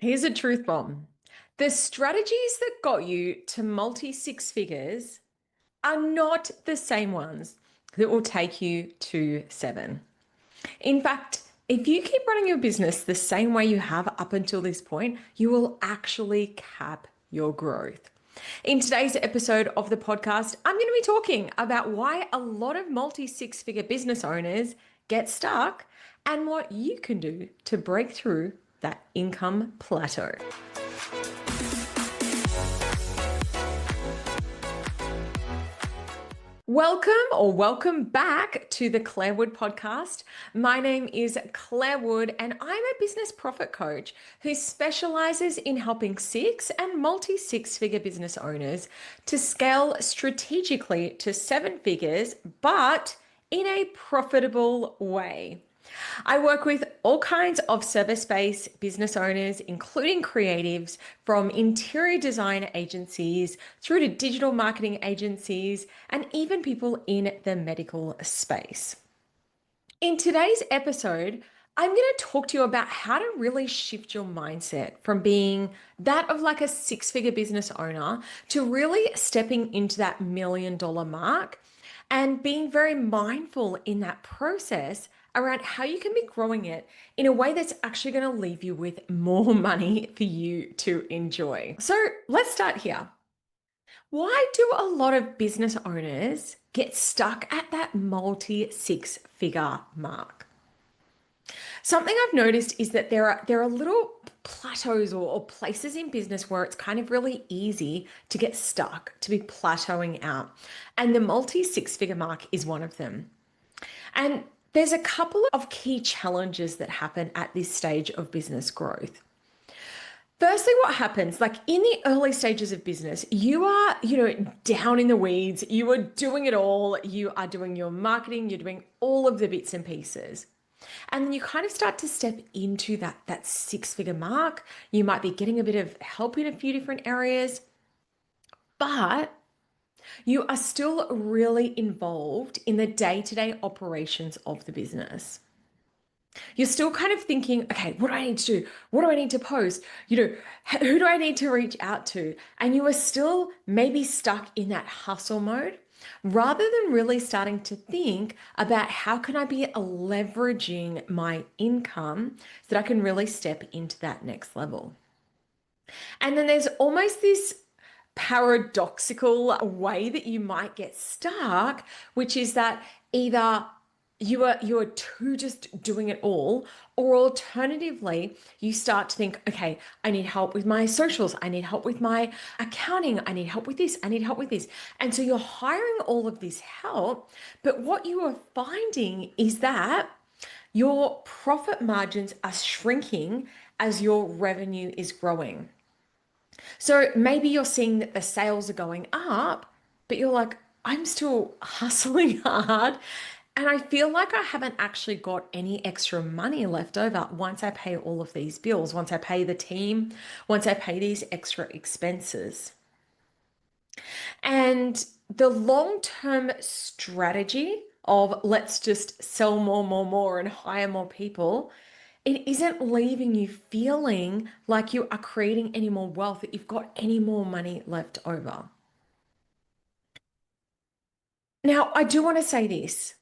Here's a truth bomb. The strategies that got you to multi six figures are not the same ones that will take you to seven. In fact, if you keep running your business the same way you have up until this point, you will actually cap your growth. In today's episode of the podcast, I'm going to be talking about why a lot of multi six figure business owners get stuck and what you can do to break through that income plateau. Welcome back to the Clare Wood podcast. My name is Clare Wood and I'm a business profit coach who specializes in helping six and multi six figure business owners to scale strategically to seven figures, but in a profitable way. I work with all kinds of service-based business owners, including creatives from interior design agencies through to digital marketing agencies and even people in the medical space. In today's episode, I'm going to talk to you about how to really shift your mindset from being that of like a six-figure business owner to really stepping into that $1 million mark and being very mindful in that process around how you can be growing it in a way that's actually going to leave you with more money for you to enjoy. So let's start here. Why do a lot of business owners get stuck at that multi six figure mark? Something I've noticed is that there are little plateaus or places in business where it's kind of really easy to get stuck, to be plateauing out. And the multi six figure mark is one of them. And there's a couple of key challenges that happen at this stage of business growth. Firstly, what happens, like in the early stages of business, you are, down in the weeds, you are doing it all, you are doing your marketing, you're doing all of the bits and pieces. And then you kind of start to step into that six-figure mark. You might be getting a bit of help in a few different areas, but you are still really involved in the day-to-day operations of the business. You're still kind of thinking, okay, what do I need to do? What do I need to post? Who do I need to reach out to? And you are still maybe stuck in that hustle mode rather than really starting to think about how can I be leveraging my income so that I can really step into that next level. And then there's almost this paradoxical way that you might get stuck, which is that either you are too just doing it all, or alternatively, you start to think, okay, I need help with my socials, I need help with my accounting, I need help with this, I need help with this. And so you're hiring all of this help, but what you are finding is that your profit margins are shrinking as your revenue is growing. So maybe you're seeing that the sales are going up, but you're like, I'm still hustling hard. And I feel like I haven't actually got any extra money left over once I pay all of these bills, once I pay the team, once I pay these extra expenses. And the long-term strategy of let's just sell more and hire more people, it isn't leaving you feeling like you are creating any more wealth, that you've got any more money left over. Now, I do want to say this.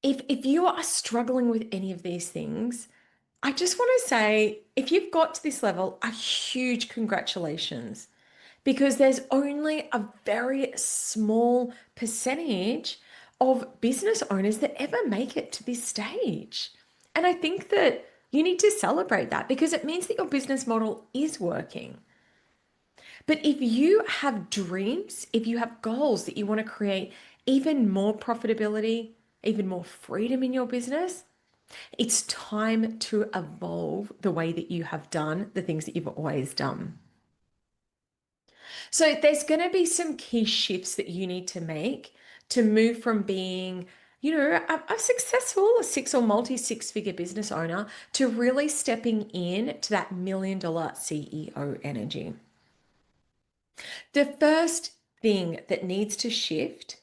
If you are struggling with any of these things, I just want to say, if you've got to this level, a huge congratulations, because there's only a very small percentage of business owners that ever make it to this stage. And I think that you need to celebrate that because it means that your business model is working. But if you have dreams, if you have goals that you want to create even more profitability, even more freedom in your business, it's time to evolve the way that you have done the things that you've always done. So there's going to be some key shifts that you need to make to move from being, a successful six or multi six-figure business owner to really stepping in to that $1 million CEO energy. The first thing that needs to shift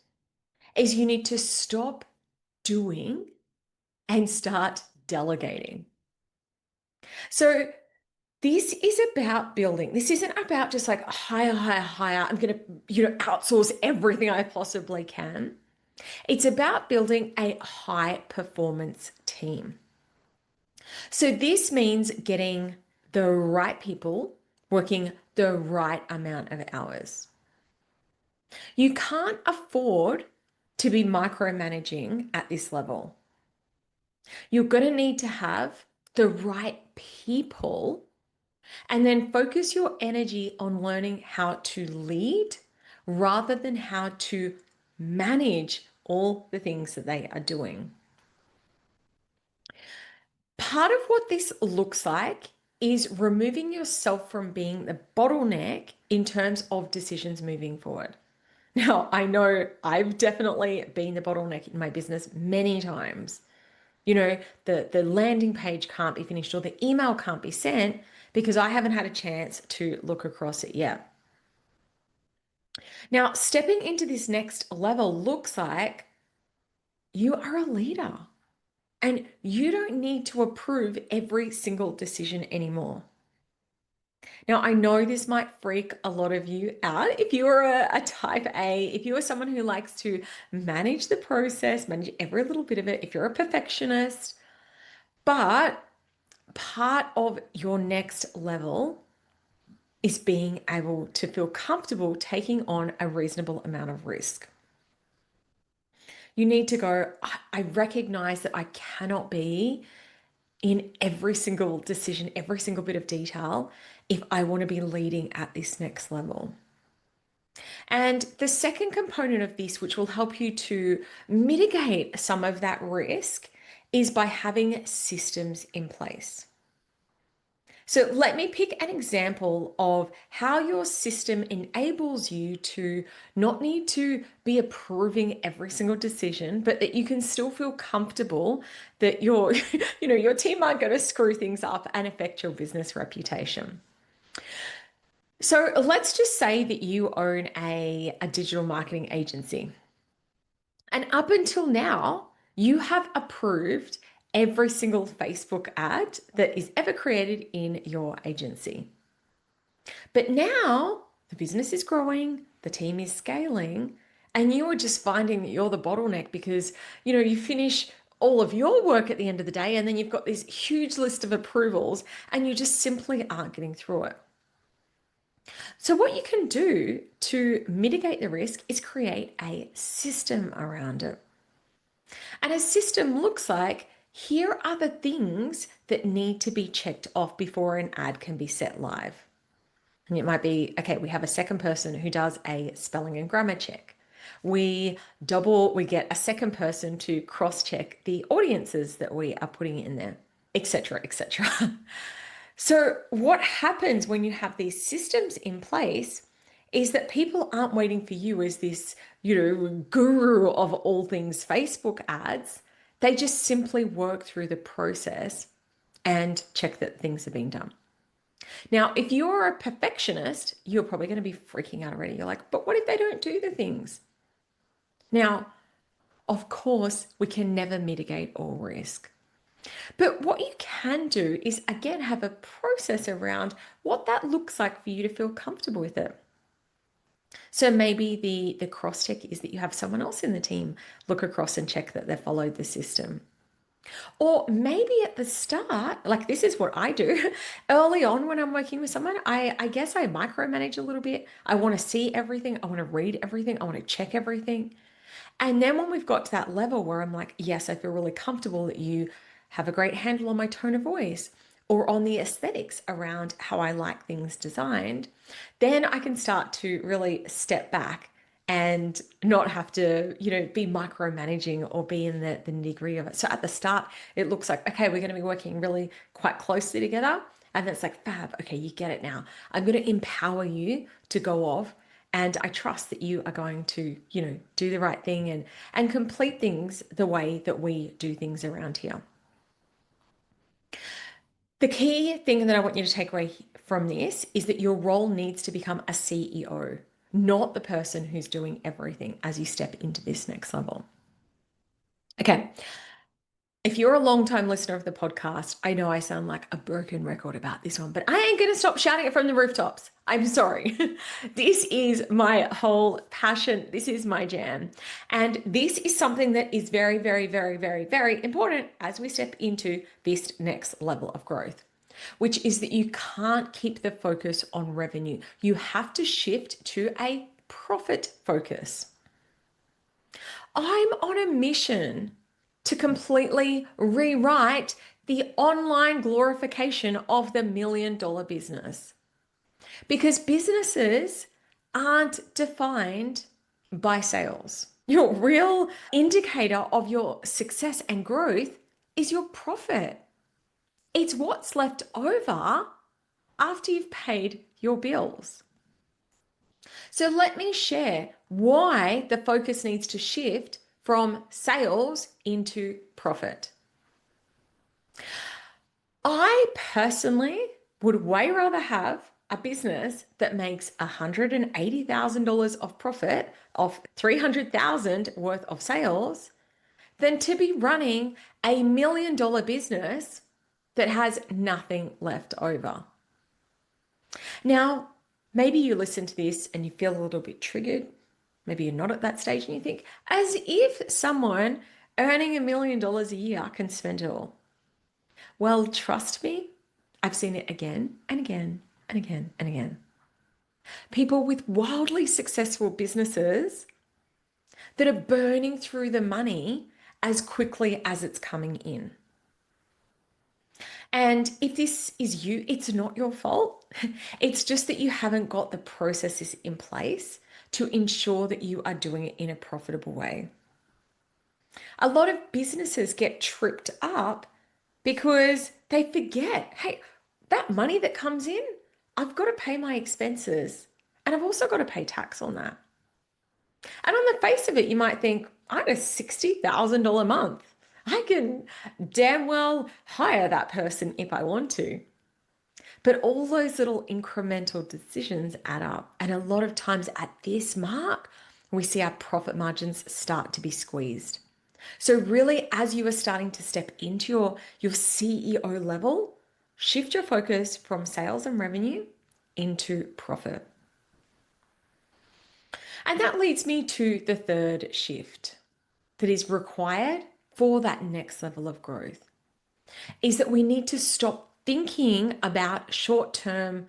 is you need to stop doing and start delegating. So This is about building. This isn't about just like hire, hire, hire. I'm going to, outsource everything I possibly can. It's about building a high performance team. So this means getting the right people working the right amount of hours. You can't afford to be micromanaging at this level. You're going to need to have the right people and then focus your energy on learning how to lead rather than how to manage all the things that they are doing. Part of what this looks like is removing yourself from being the bottleneck in terms of decisions moving forward. Now, I know I've definitely been the bottleneck in my business many times. The landing page can't be finished or the email can't be sent because I haven't had a chance to look across it yet. Now, stepping into this next level looks like you are a leader and you don't need to approve every single decision anymore. Now, I know this might freak a lot of you out. If you are a type A, if you are someone who likes to manage the process, manage every little bit of it, if you're a perfectionist, but part of your next level is being able to feel comfortable taking on a reasonable amount of risk. You need to go, I recognize that I cannot be in every single decision, every single bit of detail if I want to be leading at this next level. And the second component of this, which will help you to mitigate some of that risk, is by having systems in place. So let me pick an example of how your system enables you to not need to be approving every single decision, but that you can still feel comfortable that your, your team aren't going to screw things up and affect your business reputation. So let's just say that you own a digital marketing agency. And up until now, you have approved every single Facebook ad that is ever created in your agency. But now the business is growing, the team is scaling, and you are just finding that you're the bottleneck because, you finish all of your work at the end of the day and then you've got this huge list of approvals and you just simply aren't getting through it. So what you can do to mitigate the risk is create a system around it. And a system looks like here are the things that need to be checked off before an ad can be set live. And it might be, okay, we have a second person who does a spelling and grammar check. We get a second person to cross-check the audiences that we are putting in there, etc., etc. So what happens when you have these systems in place is that people aren't waiting for you as this, guru of all things Facebook ads. They just simply work through the process and check that things have been done. Now, if you're a perfectionist, you're probably going to be freaking out already. You're like, but what if they don't do the things? Now, of course, we can never mitigate all risk. But what you can do is, again, have a process around what that looks like for you to feel comfortable with it. So maybe the cross check is that you have someone else in the team look across and check that they've followed the system. Or maybe at the start, like this is what I do early on when I'm working with someone, I guess I micromanage a little bit. I want to see everything. I want to read everything. I want to check everything. And then when we've got to that level where I'm like, yes, I feel really comfortable that you have a great handle on my tone of voice or on the aesthetics around how I like things designed, then I can start to really step back and not have to, be micromanaging or be in the nitty-gritty of it. So at the start, it looks like, okay, we're going to be working really quite closely together. And then it's like, fab, okay, you get it now. I'm going to empower you to go off. And I trust that you are going to, do the right thing and complete things the way that we do things around here. The key thing that I want you to take away from this is that your role needs to become a CEO, not the person who's doing everything as you step into this next level. Okay. If you're a long-time listener of the podcast, I know I sound like a broken record about this one, but I ain't going to stop shouting it from the rooftops. I'm sorry. This is my whole passion. This is my jam. And this is something that is very, very, very, very, very important as we step into this next level of growth, which is that you can't keep the focus on revenue. You have to shift to a profit focus. I'm on a mission to completely rewrite the online glorification of the $1 million business. Because businesses aren't defined by sales. Your real indicator of your success and growth is your profit. It's what's left over after you've paid your bills. So let me share why the focus needs to shift from sales into profit. I personally would way rather have a business that makes $180,000 of profit of $300,000 worth of sales than to be running a $1 million business that has nothing left over. Now, maybe you listen to this and you feel a little bit triggered. Maybe you're not at that stage and you think, as if someone earning $1 million a year can spend it all. Well, trust me, I've seen it again and again and again and again. People with wildly successful businesses that are burning through the money as quickly as it's coming in. And if this is you, it's not your fault. It's just that you haven't got the processes in place to ensure that you are doing it in a profitable way. A lot of businesses get tripped up because they forget, hey, that money that comes in, I've got to pay my expenses and I've also got to pay tax on that. And on the face of it, you might think, I have a $60,000 a month. I can damn well hire that person if I want to. But all those little incremental decisions add up. And a lot of times at this mark, we see our profit margins start to be squeezed. So really, as you are starting to step into your CEO level, shift your focus from sales and revenue into profit. And that leads me to the third shift that is required for that next level of growth, is that we need to stop thinking about short-term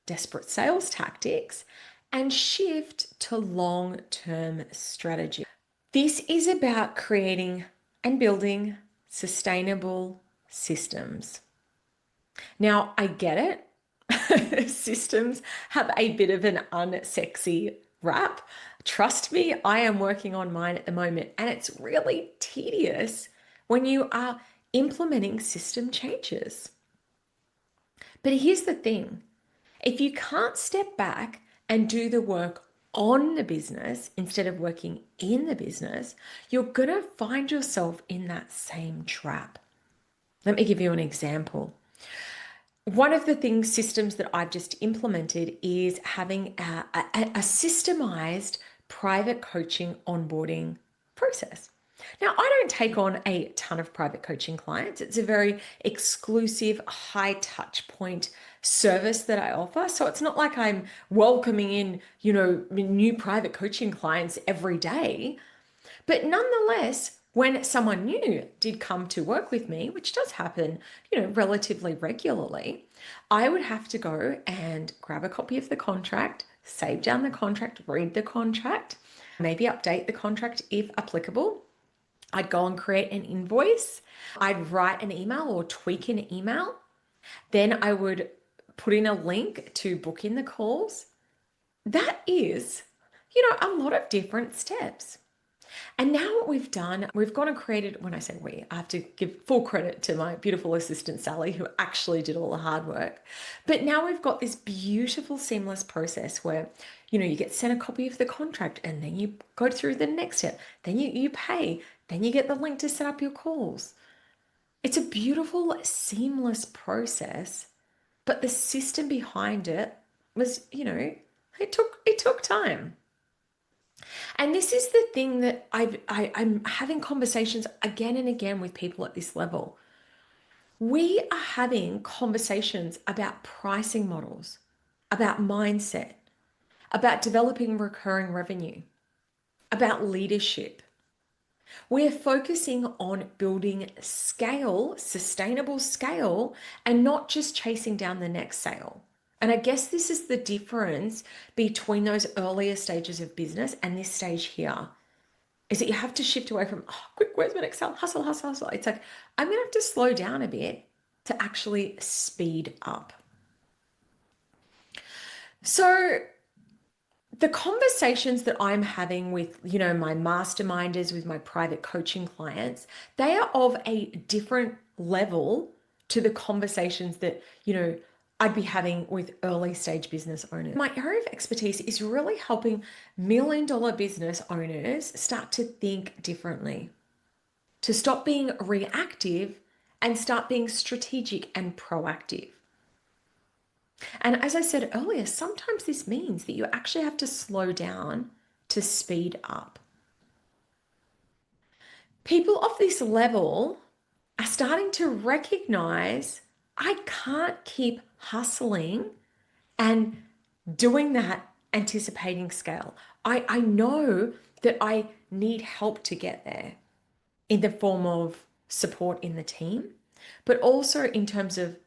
desperate sales tactics and shift to long-term strategy. This is about creating and building sustainable systems. Now, I get it. Systems have a bit of an unsexy rap. Trust me, I am working on mine at the moment, and it's really tedious when you are implementing system changes. But here's the thing. If you can't step back and do the work on the business instead of working in the business, you're going to find yourself in that same trap. Let me give you an example. One of the systems that I've just implemented is having a systemized private coaching onboarding process. Now, I don't take on a ton of private coaching clients. It's a very exclusive, high touch point service that I offer. So it's not like I'm welcoming in, new private coaching clients every day. But nonetheless, when someone new did come to work with me, which does happen, relatively regularly, I would have to go and grab a copy of the contract, save down the contract, read the contract, maybe update the contract if applicable. I'd go and create an invoice. I'd write an email or tweak an email. Then I would put in a link to book in the calls. That is, a lot of different steps. And now what we've done, we've gone and created, when I say we, I have to give full credit to my beautiful assistant, Sally, who actually did all the hard work. But now we've got this beautiful seamless process where, you get sent a copy of the contract and then you go through the next step. Then you pay, then you get the link to set up your calls. It's a beautiful, seamless process, but the system behind it was, it took time. And this is the thing that I'm having conversations again and again with people at this level. We are having conversations about pricing models, about mindset, about developing recurring revenue, about leadership. We're focusing on building scale, sustainable scale, and not just chasing down the next sale. And I guess this is the difference between those earlier stages of business and this stage here, is that you have to shift away from, oh, quick, where's my next sale? Hustle, hustle, hustle. It's like, I'm going to have to slow down a bit to actually speed up. So the conversations that I'm having with, my masterminders, with my private coaching clients, they are of a different level to the conversations that, I'd be having with early stage business owners. My area of expertise is really helping $1 million business owners start to think differently, to stop being reactive and start being strategic and proactive. And as I said earlier, sometimes this means that you actually have to slow down to speed up. People of this level are starting to recognize I can't keep hustling and doing that anticipating scale. I know that I need help to get there in the form of support in the team, but also in terms of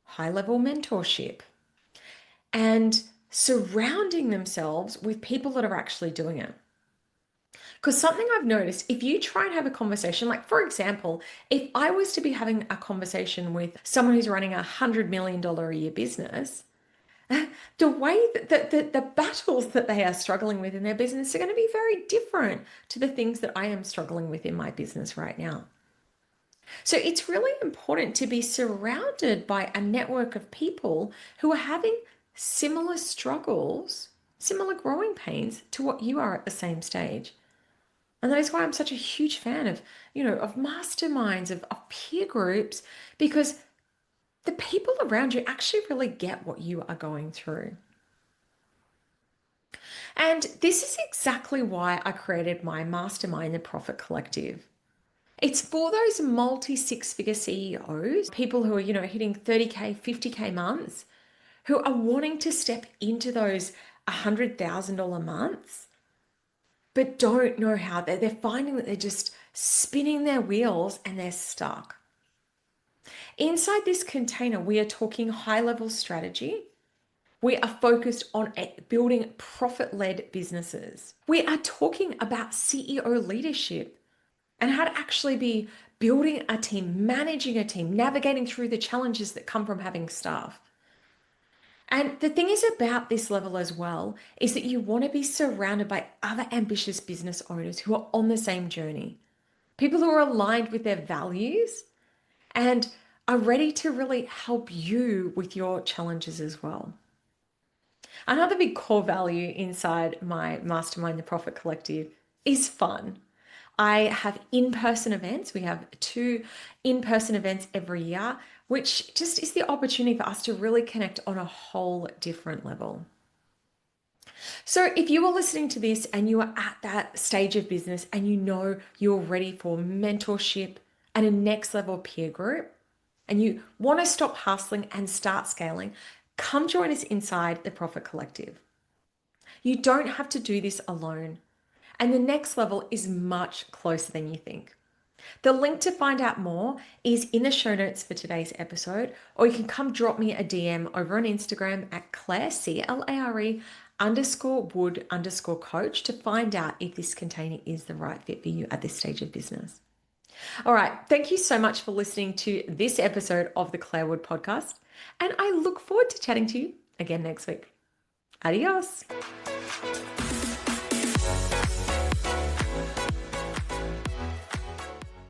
high-level mentorship and surrounding themselves with people that are actually doing it. Because something I've noticed, if you try and have a conversation, like for example, if I was to be having a conversation with someone who's running $100 million a year business, the way that the battles that they are struggling with in their business are going to be very different to the things that I am struggling with in my business right now. So it's really important to be surrounded by a network of people who are having similar struggles, similar growing pains to what you are at the same stage. And that is why I'm such a huge fan of, of masterminds, of peer groups, because the people around you actually really get what you are going through. And this is exactly why I created my mastermind, the Profit Collective. It's for those multi-6-figure CEOs, people who are, hitting 30K, 50K months, who are wanting to step into those $100,000 months, but don't know how. They're finding that they're just spinning their wheels and they're stuck. Inside this container, we are talking high-level strategy. We are focused on building profit-led businesses. We are talking about CEO leadership and how to actually be building a team, managing a team, navigating through the challenges that come from having staff. And the thing is about this level as well is that you want to be surrounded by other ambitious business owners who are on the same journey, people who are aligned with their values and are ready to really help you with your challenges as well. Another big core value inside my mastermind, the Profit Collective, is fun. I have in-person events. We have 2 in-person events every year, which just is the opportunity for us to really connect on a whole different level. So if you are listening to this and you are at that stage of business and you're ready for mentorship and a next level peer group, and you want to stop hustling and start scaling, come join us inside the Profit Collective. You don't have to do this alone. And the next level is much closer than you think. The link to find out more is in the show notes for today's episode, or you can come drop me a DM over on Instagram at Clare, CLARE _wood_coach to find out if this container is the right fit for you at this stage of business. All right. Thank you so much for listening to this episode of the Clare Wood podcast. And I look forward to chatting to you again next week. Adios.